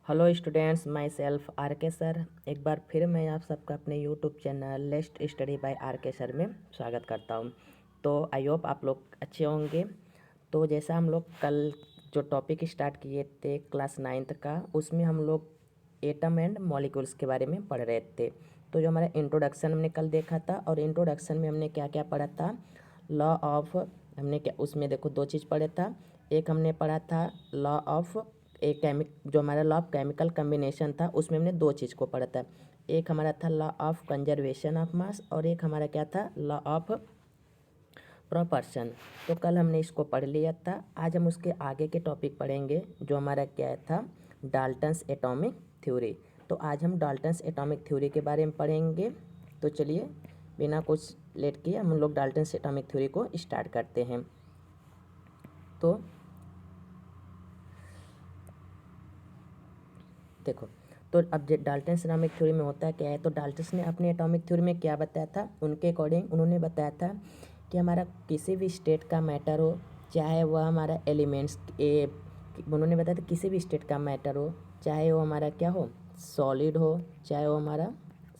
Hello students, myself R K sir. एक बार फिर मैं आप सबका अपने यूट्यूब चैनल लेस्ट study by R K sir में स्वागत करता हूं। तो आई होप आप लोग अच्छे होंगे। तो जैसा हम लोग कल जो टॉपिक स्टार्ट किए थे क्लास 9th का, उसमें हम लोग एटम एंड मॉलिक्यूल्स के बारे में पढ़ रहे थे। तो जो हमारा इंट्रोडक्शन हमने कल देखा था, और इंट्रोडक्शन में हमने क्या क्या पढ़ा था, लॉ ऑफ, हमने क्या उसमें देखो दो चीज़ पढ़ा था। एक हमने पढ़ा था लॉ ऑफ जो हमारा लॉ ऑफ केमिकल कम्बिनेशन था, उसमें हमने दो चीज़ को पढ़ा था। एक हमारा था law of conservation of mass, और एक हमारा क्या था, लॉ ऑफ प्रोपर्शन। तो कल हमने इसको पढ़ लिया था। आज हम उसके आगे के टॉपिक पढ़ेंगे, जो हमारा क्या था, डाल्टन्स एटॉमिक थ्योरी। तो आज हम डाल्टन्स एटॉमिक थ्योरी के बारे में पढ़ेंगे। तो चलिए बिना कुछ लेट किए हम लोग डाल्टन्स एटॉमिक थ्योरी को स्टार्ट करते हैं। तो देखो, तो अब डाल्टन्स एटॉमिक थ्योरी में होता क्या है, तो डाल्टन्स ने अपने एटॉमिक थ्योरी में क्या बताया था, उनके अकॉर्डिंग उन्होंने बताया था कि हमारा किसी भी स्टेट का मैटर हो, चाहे वह हमारा एलिमेंट्स उन्होंने बताया था किसी भी स्टेट का मैटर हो, चाहे वो हमारा क्या हो, सॉलिड हो, चाहे वो हमारा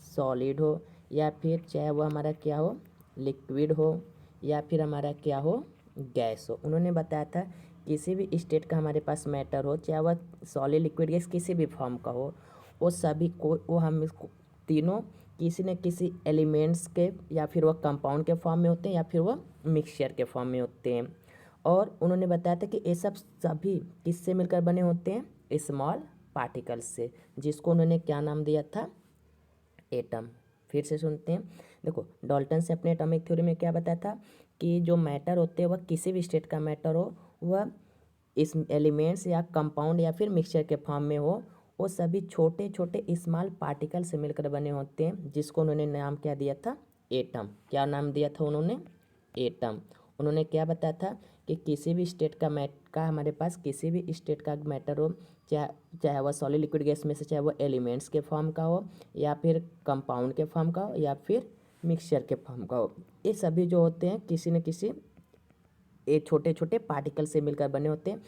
सॉलिड हो, या फिर चाहे वो हमारा क्या हो, लिक्विड हो, या फिर हमारा क्या हो, गैस हो। उन्होंने बताया था किसी भी स्टेट का हमारे पास मैटर हो, चाहे वह सॉलिड लिक्विड गैस किसी भी फॉर्म का हो, वो सभी को वो हम इसको तीनों किसी न किसी एलिमेंट्स के या फिर वह कंपाउंड के फॉर्म में होते हैं, या फिर वह मिक्सचर के फॉर्म में होते हैं। और उन्होंने बताया था कि ये सब सभी किससे मिलकर बने होते हैं, स्मॉल पार्टिकल्स से, जिसको उन्होंने क्या नाम दिया था, एटम। फिर से सुनते हैं। देखो, डाल्टन से अपने एटॉमिक थ्योरी में क्या बताया था कि जो मैटर होते हैं वह किसी भी स्टेट का मैटर हो, वह इस एलिमेंट्स या कंपाउंड या फिर मिक्सचर के फॉर्म में हो, वो सभी छोटे छोटे स्मॉल पार्टिकल से मिलकर बने होते हैं, जिसको उन्होंने नाम क्या दिया था, एटम। क्या नाम दिया था उन्होंने, एटम। उन्होंने क्या बताया था कि किसी भी स्टेट का हमारे पास किसी भी स्टेट का मैटर हो, चाहे चाहे वह सॉलिड लिक्विड गैस में से, चाहे वह एलिमेंट्स के फॉर्म का हो, या फिर कंपाउंड के फॉर्म का हो, या फिर मिक्सचर के फॉर्म का हो, ये सभी जो होते हैं किसी न किसी ये छोटे छोटे पार्टिकल से मिलकर बने होते हैं।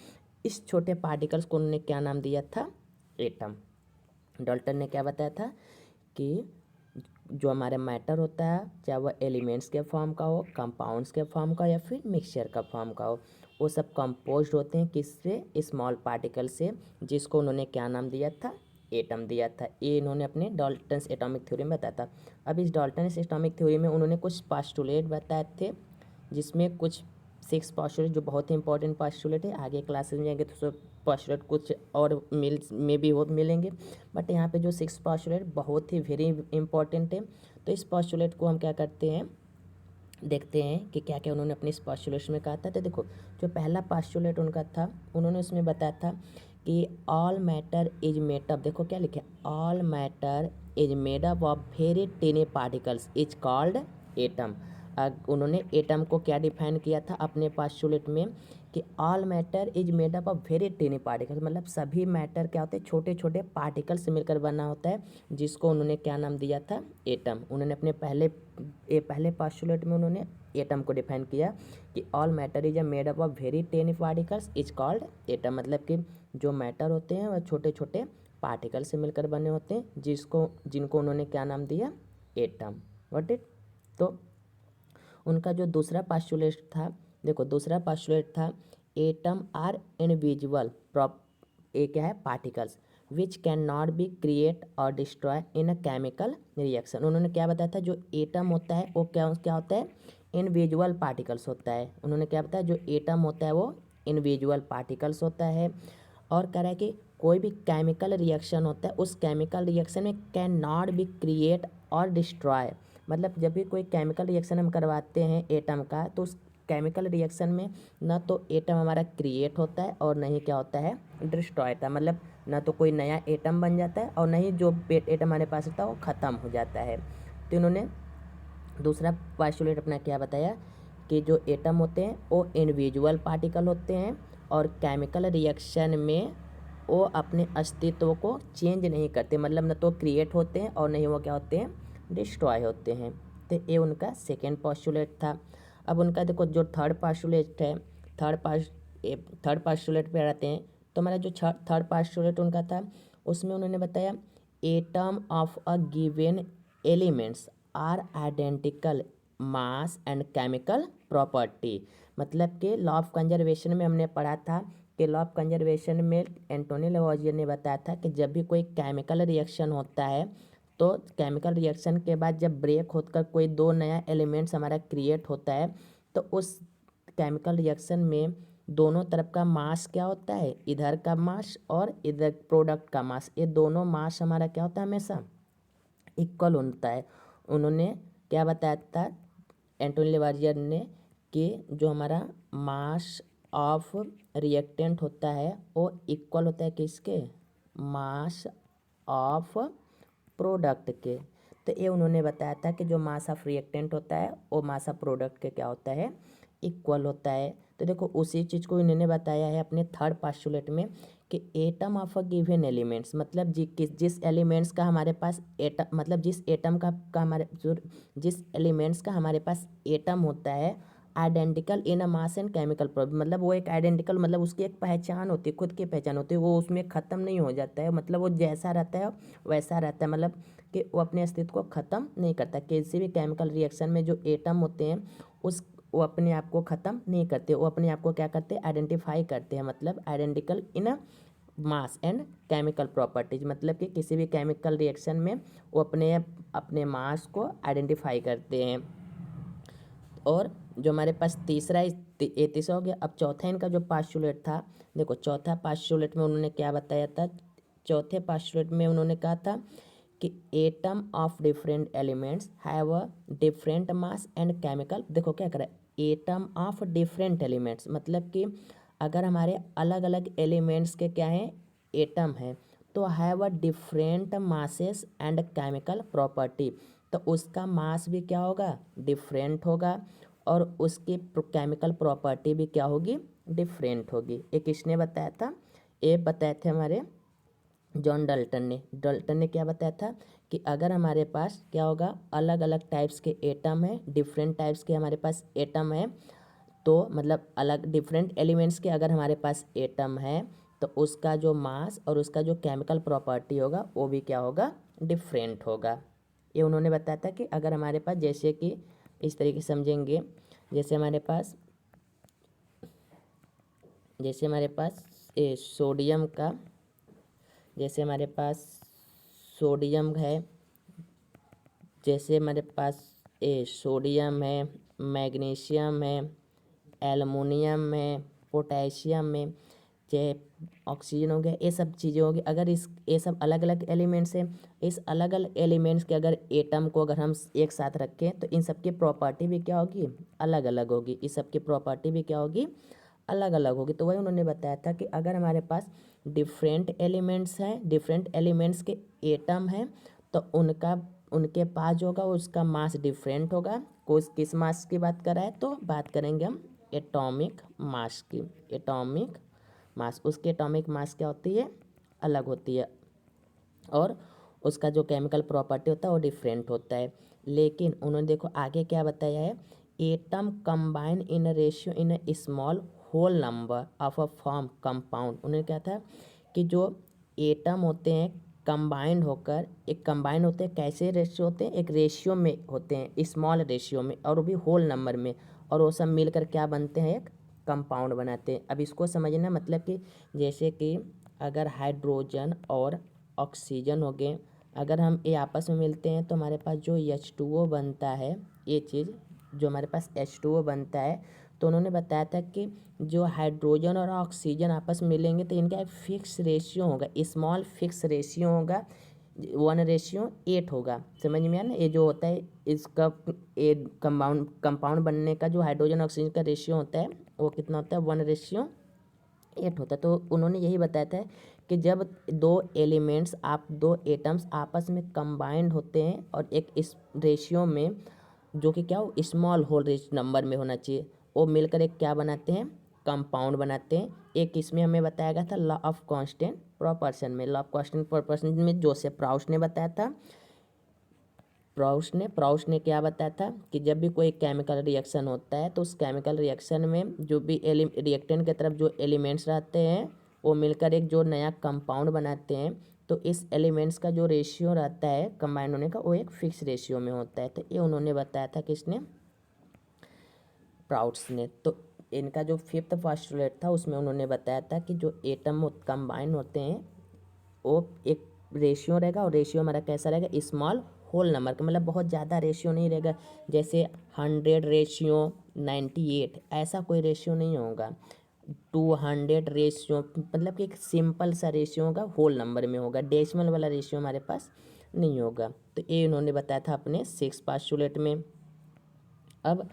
इस छोटे पार्टिकल्स को उन्होंने क्या नाम दिया था, एटम। डाल्टन ने क्या बताया था कि जो हमारा मैटर होता है, चाहे वह एलिमेंट्स के फॉर्म का हो, कंपाउंड्स के फॉर्म का, या फिर मिक्सचर का फॉर्म का हो, वो सब कंपोज्ड होते हैं किससे, स्मॉल पार्टिकल से, जिसको उन्होंने क्या नाम दिया था, एटम दिया था। ये इन्होंने अपने डाल्टन्स एटॉमिक थ्योरी में बताया था। अब इस डाल्टन्स एटॉमिक थ्योरी में उन्होंने कुछ पास्टुलेट बताए थे, जिसमें कुछ 6 पास्टुलेट जो बहुत ही इंपॉर्टेंट पास्टुलेट है। आगे क्लासेस में जाएंगे तो सब पास्टुलेट कुछ और मिलेंगे, बट यहाँ पे जो 6 पास्टुलेट बहुत ही वेरी इंपॉर्टेंट है। तो इस पास्टुलेट को हम क्या करते हैं, देखते हैं कि क्या क्या उन्होंने अपने इस पास्टुलेट में कहा था। तो देखो, जो पहला पास्टुलेट उनका था, उन्होंने उसमें बताया था कि all matter is made up, देखो क्या लिखे, all matter is made up of very tiny particles is called atom. उन्होंने एटम को क्या डिफाइन किया था अपने पास्टुलेट में, कि all matter is made up of very tiny particles, मतलब सभी मैटर क्या होते हैं, छोटे छोटे पार्टिकल से मिलकर बना होता है, जिसको उन्होंने क्या नाम दिया था, एटम। उन्होंने अपने पहले पास्टुलेट में उन्होंने एटम को डिफाइन किया कि all matter is made up of very tiny particles is called atom, मतलब कि जो मैटर होते हैं वह छोटे छोटे पार्टिकल से मिलकर बने होते हैं, जिनको उन्होंने क्या नाम दिया, एटम। What it. तो उनका जो दूसरा पास्टुलेट था, देखो दूसरा पास्टुलेट था, एटम आर इनविजिबल प्रॉप, ये क्या है, particles which can not be create और destroy in a chemical reaction. उन्होंने क्या बताया था, जो एटम होता है वो क्या क्या होता है, इनविजुअल पार्टिकल्स होता है। उन्होंने क्या बताया, जो एटम होता है वो इनविजुअल पार्टिकल्स होता है। और कह रहा है कि कोई भी केमिकल रिएक्शन होता है, उस केमिकल रिएक्शन में कैन नॉट बी क्रिएट और डिस्ट्रॉय, मतलब जब भी कोई केमिकल रिएक्शन हम करवाते हैं एटम का, तो उस केमिकल रिएक्शन में न तो एटम हमारा क्रिएट होता है और नहीं क्या होता है, डिस्ट्रॉय होता है, मतलब न तो कोई नया एटम बन जाता है और नहीं जो एटम हमारे पास होता है वो ख़त्म हो जाता है। तो इन्होंने दूसरा पोस्टुलेट अपना क्या बताया कि जो एटम होते हैं वो इनविजुअल पार्टिकल होते हैं, और केमिकल रिएक्शन में वो अपने अस्तित्व को चेंज नहीं करते, मतलब न तो क्रिएट होते हैं और नहीं वो क्या होते हैं, डिस्ट्रॉय होते हैं। तो ये उनका सेकेंड पोस्टुलेट था। अब उनका देखो जो थर्ड पोस्टुलेट है, थर्ड पोस्टुलेट पे आते हैं। तो हमारा जो थर्ड पोस्टुलेट उनका था, उसमें उन्होंने बताया atom of a given elements are identical mass and chemical property. मतलब कि लॉ ऑफ कंजर्वेशन में हमने पढ़ा था कि लॉ ऑफ कंजर्वेशन में एंटोनी लवॉजियर ने बताया था कि जब भी कोई केमिकल रिएक्शन होता है तो केमिकल रिएक्शन के बाद जब ब्रेक होकर कोई दो नया एलिमेंट्स हमारा क्रिएट होता है तो उस केमिकल रिएक्शन में दोनों तरफ का मास क्या होता है, इधर का मास और इधर प्रोडक्ट का मास, ये दोनों मास हमारा क्या होता है हमेशा इक्वल होता है। उन्होंने क्या बताया था एंटोनी लवॉजियर ने कि जो हमारा मास ऑफ रिएक्टेंट होता है वो इक्वल होता है किसके, मास ऑफ प्रोडक्ट के। तो ये उन्होंने बताया था कि जो मास ऑफ रिएक्टेंट होता है वो मास ऑफ प्रोडक्ट के क्या होता है, इक्वल होता है। तो देखो उसी चीज़ को इन्होंने बताया है अपने थर्ड पास्टुलेट में कि atom of a given elements, मतलब जिस एलिमेंट्स का हमारे पास एटम, मतलब जिस एटम का हमारे जिस एलिमेंट्स का हमारे पास एटम होता है identical in a mass and chemical property, मतलब वो एक आइडेंटिकल, मतलब उसकी एक पहचान होती है, खुद की पहचान होती है, वो उसमें ख़त्म नहीं हो जाता है, मतलब वो जैसा रहता है वैसा रहता है, मतलब कि वो अपने अस्तित्व को ख़त्म नहीं करता। किसी भी केमिकल रिएक्शन में जो एटम होते हैं उस वो अपने आप को ख़त्म नहीं करते, वो अपने आप को क्या करते हैं, आइडेंटिफाई करते हैं, मतलब identical in a mass and chemical properties, मतलब कि किसी भी केमिकल रिएक्शन में वो अपने अपने मास को आइडेंटिफाई करते हैं। और जो हमारे पास तीसरा ये तीसरा हो गया। अब चौथा इनका जो पास्टुलेट था, देखो चौथा पास्टुलेट में उन्होंने क्या बताया था, चौथे पास्टुलेट में उन्होंने कहा था कि atom of different elements have a different mass and chemical, देखो क्या करा, एटम ऑफ डिफरेंट एलिमेंट्स, मतलब कि अगर हमारे अलग अलग एलिमेंट्स के क्या हैं, एटम है, तो have a different masses and chemical property, तो उसका मास भी क्या होगा, डिफरेंट होगा, और उसकी केमिकल प्रॉपर्टी भी क्या होगी, डिफरेंट होगी। ये किसने बताया था, ये बताए थे हमारे जॉन डल्टन ने क्या बताया था कि अगर हमारे पास क्या होगा, अलग अलग टाइप्स के एटम है, डिफरेंट टाइप्स के हमारे पास एटम है, तो मतलब अलग डिफरेंट एलिमेंट्स के अगर हमारे पास एटम है तो उसका जो मास और उसका जो केमिकल प्रॉपर्टी होगा वो भी क्या होगा, डिफरेंट होगा। ये उन्होंने बताया था कि अगर हमारे पास जैसे कि इस तरीके से समझेंगे, जैसे हमारे पास सोडियम का, जैसे हमारे पास सोडियम है, जैसे हमारे पास सोडियम है, मैग्नीशियम है, एलुमिनियम है, पोटेशियम है, चाहे ऑक्सीजन हो गया, ये सब चीज़ें होगी। अगर ये सब अलग अलग एलिमेंट्स हैं, इस अलग अलग एलिमेंट्स के अगर एटम को अगर हम एक साथ रखें तो इन सब की प्रॉपर्टी भी क्या होगी, अलग अलग होगी, इस सब की प्रॉपर्टी भी क्या होगी, अलग अलग होगी। तो वही उन्होंने बताया था कि अगर हमारे पास डिफरेंट एलिमेंट्स हैं, डिफरेंट एलिमेंट्स के एटम हैं, तो उनके पास जो होगा उसका मास डिफरेंट होगा। किस मास की बात कर रहा है, तो बात करेंगे हम एटॉमिक मास की। एटॉमिक मास, उसकी एटॉमिक मास क्या होती है, अलग होती है, और उसका जो केमिकल प्रॉपर्टी होता है वो डिफरेंट होता है। लेकिन उन्होंने देखो आगे क्या बताया है, atom combine in ratio in a small whole number of a form compound. उन्होंने क्या था कि जो एटम होते हैं कंबाइंड होकर, एक कंबाइंड होते हैं, कैसे रेशियो होते हैं, एक रेशियो में होते हैं, स्मॉल रेशियो में, और वो भी होल नंबर में, और वो सब मिलकर क्या बनते हैं, एक कंपाउंड बनाते हैं। अब इसको समझना, मतलब कि जैसे कि अगर हाइड्रोजन और ऑक्सीजन हो गए, अगर हम ये आपस में मिलते हैं तो हमारे पास जो H2O बनता है, ये चीज़ जो हमारे पास H2O बनता है, तो उन्होंने बताया था कि जो हाइड्रोजन और ऑक्सीजन आपस में मिलेंगे तो इनका एक फिक्स रेशियो होगा, स्मॉल फिक्स रेशियो होगा, 1:8 होगा। समझ में आया ना, ये जो होता है इसका ये कंपाउंड बनने का जो हाइड्रोजन ऑक्सीजन का रेशियो होता है वो कितना होता है, 1:8 होता है। तो उन्होंने यही बताया था कि जब दो एटम्स आपस में कंबाइंड होते हैं और एक इस रेशियो में, जो कि क्या हो, स्मॉल होल नंबर में होना चाहिए, वो मिलकर एक क्या बनाते हैं, कंपाउंड बनाते हैं। एक इसमें हमें बताया गया था लॉ ऑफ कांस्टेंट प्रोपोर्शन में, लॉ ऑफ कांस्टेंट प्रोपोर्शन में जोसेफ प्राउस ने बताया था। प्राउस ने क्या बताया था कि जब भी कोई केमिकल रिएक्शन होता है तो उस केमिकल रिएक्शन में जो भी रिएक्टेंट की तरफ जो एलिमेंट्स रहते हैं वो मिलकर एक जो नया कंपाउंड बनाते हैं, तो इस एलिमेंट्स का जो रेशियो रहता है कंबाइंड होने का वो एक फिक्स रेशियो में होता है। तो ये उन्होंने बताया था किसने, प्राउड्स ने। तो इनका जो फिफ्थ पोस्टुलेट था उसमें उन्होंने बताया था कि जो एटम कंबाइन होते हैं वो एक रेशियो रहेगा, और रेशियो हमारा कैसा रहेगा, स्मॉल होल नंबर का, मतलब बहुत ज़्यादा रेशियो नहीं रहेगा, जैसे 100:98 ऐसा कोई रेशियो नहीं होगा। 200 रेशियो मतलब कि एक सिंपल सा रेशियो होगा, होल नंबर में होगा, डेसिमल वाला रेशियो हमारे पास नहीं होगा। तो ये उन्होंने बताया था अपने सिक्स पोस्टुलेट में। अब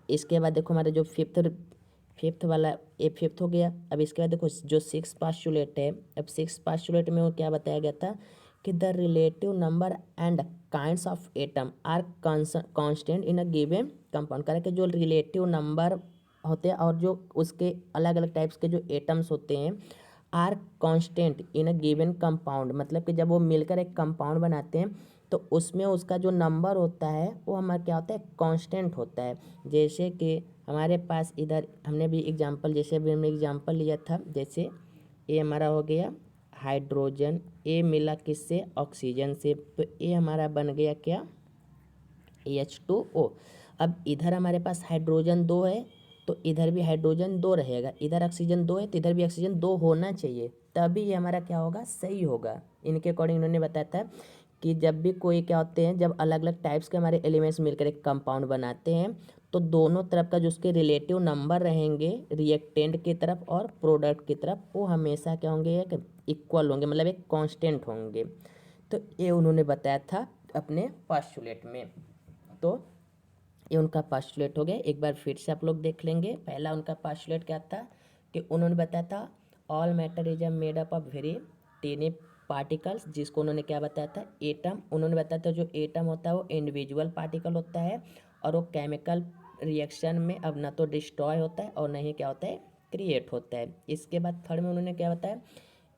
इसके बाद देखो हमारा जो फिफ्थ वाला, ये फिफ्थ हो गया। अब इसके बाद देखो जो सिक्स पोस्टुलेट है, अब सिक्स पोस्टुलेट में वो क्या बताया गया था कि the relative number and kinds of atom are constant in a given compound. करें कि जो रिलेटिव नंबर होते हैं और जो उसके अलग अलग टाइप्स के जो एटम्स होते हैं are constant in a given compound, मतलब कि जब वो मिलकर एक कंपाउंड बनाते हैं तो उसमें उसका जो नंबर होता है वो हमारा क्या होता है, कांस्टेंट होता है। जैसे कि हमारे पास इधर हमने भी एग्जांपल, जैसे अभी हमने एग्जांपल लिया था, जैसे ये हमारा हो गया हाइड्रोजन, ये मिला किससे, ऑक्सीजन से, तो ये हमारा बन गया क्या, H2O। अब इधर हमारे पास हाइड्रोजन 2 है तो इधर भी हाइड्रोजन 2 रहेगा, इधर ऑक्सीजन 2 है तो इधर भी ऑक्सीजन 2 होना चाहिए, तभी ये हमारा क्या होगा, सही होगा। इनके अकॉर्डिंग इन्होंने बताया था कि जब भी कोई क्या होते हैं, जब अलग अलग टाइप्स के हमारे एलिमेंट्स मिलकर एक कंपाउंड बनाते हैं तो दोनों तरफ का जो उसके रिलेटिव नंबर रहेंगे रिएक्टेंट की तरफ और प्रोडक्ट की तरफ, वो हमेशा क्या होंगे, एक इक्वल होंगे, मतलब एक कांस्टेंट होंगे। तो ये उन्होंने बताया था अपने पोस्टुलेट में। तो ये उनका पोस्टुलेट हो गया। एक बार फिर से आप लोग देख लेंगे। पहला उनका पोस्टुलेट क्या था कि उन्होंने बताया था all matter is made up of very tiny particles, जिसको उन्होंने क्या बताया था, एटम। उन्होंने बताया था जो एटम होता है वो इंडिविजुअल पार्टिकल होता है और वो केमिकल रिएक्शन में अब ना तो डिस्ट्रॉय होता है और ना ही क्या होता है, क्रिएट होता है। इसके बाद थर्ड में उन्होंने क्या बताया,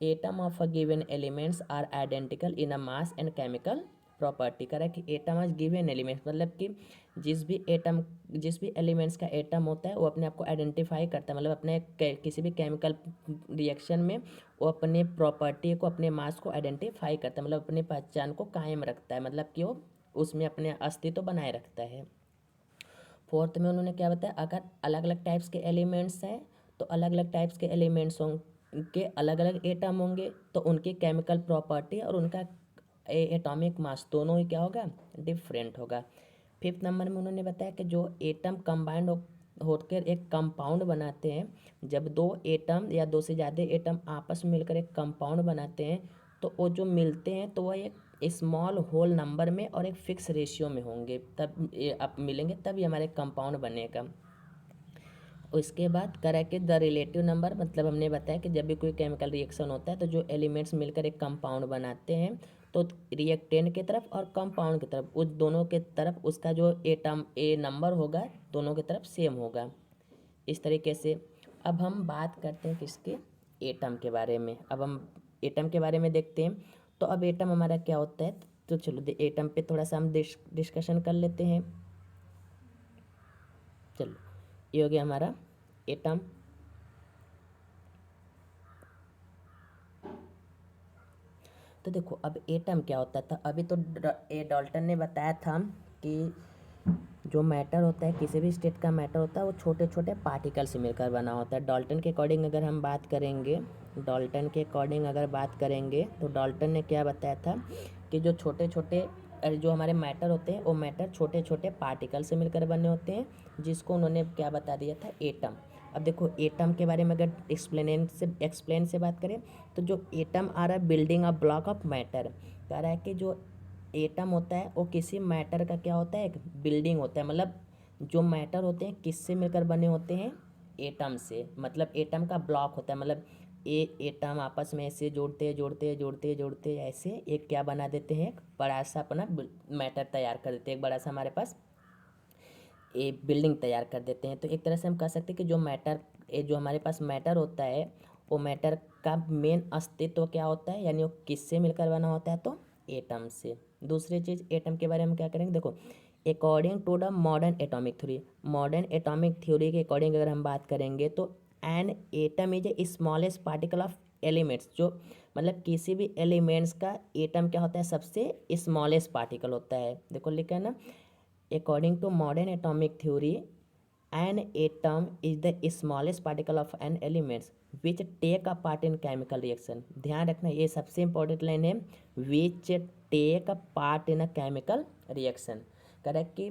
atom of a given elements are identical in a mass and chemical property. करा कि एटम आज गिवन एलिमेंट्स, मतलब कि जिस भी एलिमेंट्स का एटम होता है वो अपने आप को आइडेंटिफाई करता है, मतलब अपने किसी भी केमिकल रिएक्शन में वो अपने प्रॉपर्टी को, अपने मास को आइडेंटिफाई करता है, मतलब अपनी पहचान को कायम रखता है, मतलब कि वो उसमें अपने अस्तित्व बनाए रखता है। फोर्थ में उन्होंने क्या बताया, अगर अलग अलग टाइप्स के एलिमेंट्स हैं तो अलग अलग टाइप्स के एलिमेंट्स के अलग अलग एटम होंगे तो उनकी केमिकल प्रॉपर्टी और उनका एटॉमिक मास दोनों ही क्या होगा, डिफरेंट होगा। फिफ्थ नंबर में उन्होंने बताया कि जो एटम कंबाइंड होकर एक कंपाउंड बनाते हैं, जब दो एटम या दो से ज़्यादा एटम आपस में मिलकर एक कंपाउंड बनाते हैं तो वो जो मिलते हैं तो वह एक स्मॉल होल नंबर में और एक फिक्स रेशियो में होंगे, तब ये आप मिलेंगे तब ये हमारे कंपाउंड बनेगा। उसके बाद करा के द रिलेटिव नंबर, मतलब हमने बताया कि जब भी कोई केमिकल रिएक्शन होता है तो जो एलिमेंट्स मिलकर एक कंपाउंड बनाते हैं तो रिएक्टेंट की तरफ और कंपाउंड की तरफ, उस दोनों के तरफ उसका जो एटम ए नंबर होगा दोनों की तरफ सेम होगा। इस तरीके से अब हम बात करते हैं किसके, एटम के बारे में। अब हम एटम के बारे में देखते हैं। तो अब एटम हमारा क्या होता है, तो चलो एटम पे थोड़ा सा हम डिस्कशन कर लेते हैं। चलो ये हो गया हमारा एटम। तो देखो अब एटम क्या होता था, अभी तो डाल्टन ने बताया था कि जो मैटर होता है, किसी भी स्टेट का मैटर होता है वो छोटे छोटे पार्टिकल से मिलकर बना होता है। डाल्टन के अकॉर्डिंग अगर हम बात करेंगे, डाल्टन के अकॉर्डिंग अगर बात करेंगे तो डाल्टन ने क्या बताया था कि जो छोटे छोटे जो हमारे मैटर होते हैं वो मैटर छोटे छोटे पार्टिकल से मिलकर बने होते हैं, जिसको उन्होंने क्या बता दिया था, एटम। अब देखो एटम के बारे में अगर एक्सप्लेन से बात करें तो जो एटम आ रहा है building a block of matter, कह रहा है कि जो एटम होता है वो किसी मैटर का क्या होता है, एक बिल्डिंग होता है। मतलब जो मैटर होते हैं किससे मिलकर बने होते हैं, एटम से, मतलब एटम का ब्लॉक होता है, मतलब एटम आपस में ऐसे जोड़ते ऐसे एक क्या बना देते हैं, एक बड़ा सा अपना मैटर तैयार कर देते हैं, एक बड़ा सा हमारे पास एक बिल्डिंग तैयार कर देते हैं। तो एक तरह से हम कह सकते हैं कि जो हमारे पास मैटर होता है वो मैटर का मेन अस्तित्व क्या होता है, यानी वो किससे मिलकर बना होता है, तो एटम से। दूसरी चीज़ एटम के बारे में क्या करेंगे, देखो according to the modern atomic theory के अकॉर्डिंग अगर हम बात करेंगे तो an atom is a smallest particle of elements, जो मतलब किसी भी एलिमेंट्स का एटम क्या होता है, सबसे स्मॉलेस्ट पार्टिकल होता है। देखो लिखा है ना, according to modern atomic theory an atom is the smallest particle of an elements which take a part in chemical reaction. ध्यान रखना ये सबसे इंपॉर्टेंट लाइन है, which take a part in a chemical reaction. Correct कि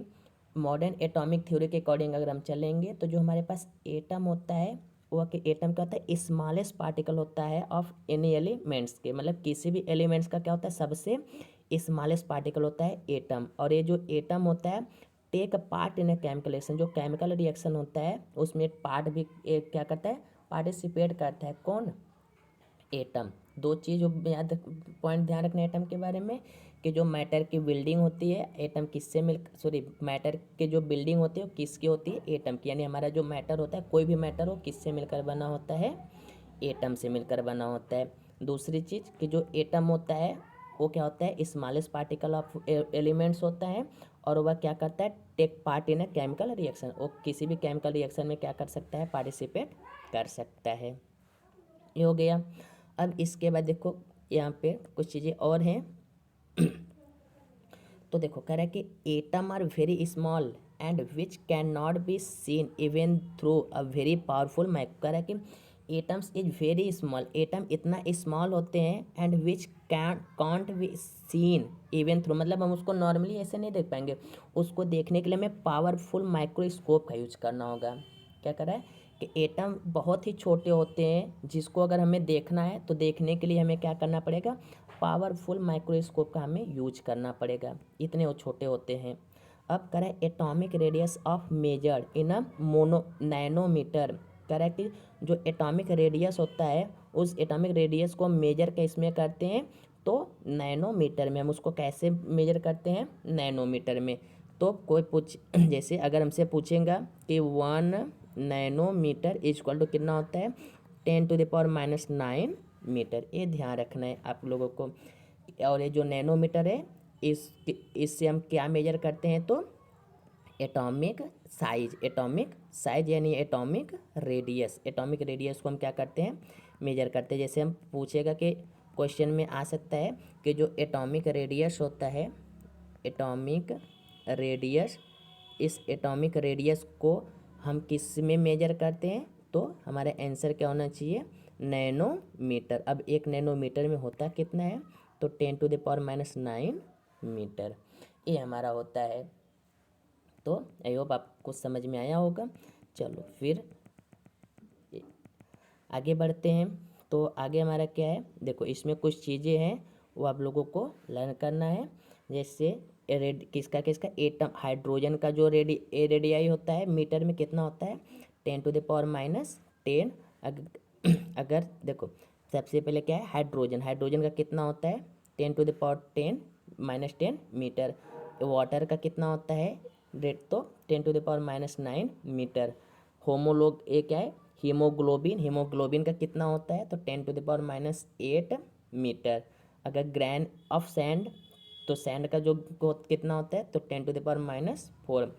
modern atomic theory के according अगर हम चलेंगे तो जो हमारे पास एटम होता है वो कि एटम क्या होता है, स्मॉलेस्ट पार्टिकल होता है ऑफ एनी एलिमेंट्स के, मतलब किसी भी एलिमेंट्स का क्या होता है, सबसे स्मॉलेस्ट पार्टिकल होता है एटम। और ये जो एटम होता है take part in a chemical reaction, जो केमिकल रिएक्शन होता है उसमें पार्ट भी क्या करता है, पार्टिसिपेट करता है। कौन, एटम। दो चीज़ याद, पॉइंट ध्यान रखना एटम के बारे में कि जो मैटर की बिल्डिंग होती है एटम किससे मिल, सॉरी मैटर के जो बिल्डिंग होती है वो किसकी होती है, एटम की। यानी हमारा जो मैटर होता है, कोई भी मैटर हो, किससे मिलकर बना होता है, एटम से मिलकर बना होता है। दूसरी चीज़ कि जो एटम होता है वो क्या होता है, स्मॉलेस्ट पार्टिकल ऑफ एलिमेंट्स होता है, और वह क्या करता है, take part in a chemical reaction, वो किसी भी केमिकल रिएक्शन में क्या कर सकता है, पार्टिसिपेट कर सकता है। ये हो गया। अब इसके बाद देखो यहाँ पे कुछ चीज़ें और हैं। तो देखो कह रहा है कि atom are very small and which can not be seen even through a very powerful micro. कह रहा है कि atoms is very small, atom इतना स्मॉल होते हैं, and which can't be seen even through, मतलब हम उसको नॉर्मली ऐसे नहीं देख पाएंगे, उसको देखने के लिए हमें पावरफुल माइक्रोस्कोप का यूज करना होगा। क्या कर रहा है कि एटम बहुत ही छोटे होते हैं, जिसको अगर हमें देखना है तो देखने के लिए हमें क्या करना पड़ेगा, पावरफुल माइक्रोस्कोप का हमें यूज करना पड़ेगा, इतने वो छोटे होते हैं। अब करें atomic radius of measured in a nanometer. करें कि जो एटॉमिक रेडियस होता है उस एटॉमिक रेडियस को मेजर किस में करते हैं, तो नैनोमीटर में। हम उसको कैसे मेजर करते हैं, नैनोमीटर में। तो कोई पूछ जैसे अगर हमसे पूछेगा कि 1 नैनोमीटर इक्वल टू कितना होता है, 10⁻⁹ मीटर। ये ध्यान रखना है आप लोगों को। और ये जो नैनोमीटर है इससे हम क्या मेजर करते हैं, तो एटॉमिक साइज यानी एटॉमिक रेडियस, एटॉमिक रेडियस को हम क्या करते हैं, मेजर करते हैं। जैसे हम पूछेगा कि क्वेश्चन में आ सकता है कि जो एटॉमिक रेडियस होता है, एटॉमिक रेडियस, इस एटॉमिक रेडियस को हम किस में मेजर करते हैं, तो हमारा आंसर क्या होना चाहिए, नैनोमीटर। अब 1 नैनोमीटर में होता कितना है, तो 10⁻⁹ मीटर, ये हमारा होता है। तो आई होप आपको समझ में आया होगा। चलो फिर आगे बढ़ते हैं। तो आगे हमारा क्या है, देखो इसमें कुछ चीज़ें हैं वो आप लोगों को लर्न करना है। जैसे किसका एटम, हाइड्रोजन का जो रेडियाई होता है मीटर में कितना होता है, 10⁻⁻10। अगर देखो सबसे पहले क्या है, हाइड्रोजन का कितना होता है, 10⁻10 मीटर। वाटर का कितना होता है रेट, तो 10⁻⁹ मीटर। होमोलॉग ये क्या है, हीमोग्लोबिन का कितना होता है, तो 10⁻8 मीटर। अगर ग्रैन ऑफ सैंड, तो सैंड का जो कितना होता है, तो 10⁻4।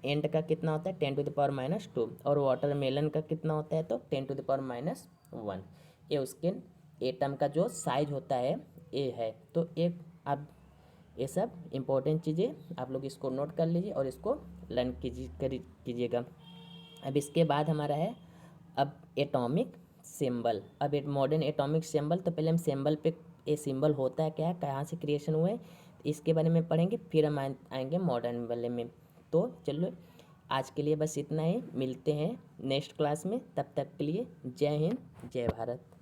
एंड का कितना होता है, 10⁻2। और वाटरमेलन का कितना होता है, तो 10⁻1। ये उसके एटम का जो साइज होता है ये है। तो एक अब ये सब इम्पोर्टेंट चीज़ें आप लोग इसको नोट कर लीजिए और इसको लर्न कीजिएगा। अब इसके बाद हमारा है अब एटॉमिक सिंबल। अब एक मॉडर्न एटॉमिक सिंबल, तो पहले हम सिंबल पे, ये सिंबल होता है क्या है, कहाँ से क्रिएशन हुए, इसके बारे में पढ़ेंगे, फिर हम आएंगे मॉडर्न वाले में। तो चलो आज के लिए बस इतना ही, मिलते हैं नेक्स्ट क्लास में, तब तक के लिए जय हिंद जय भारत।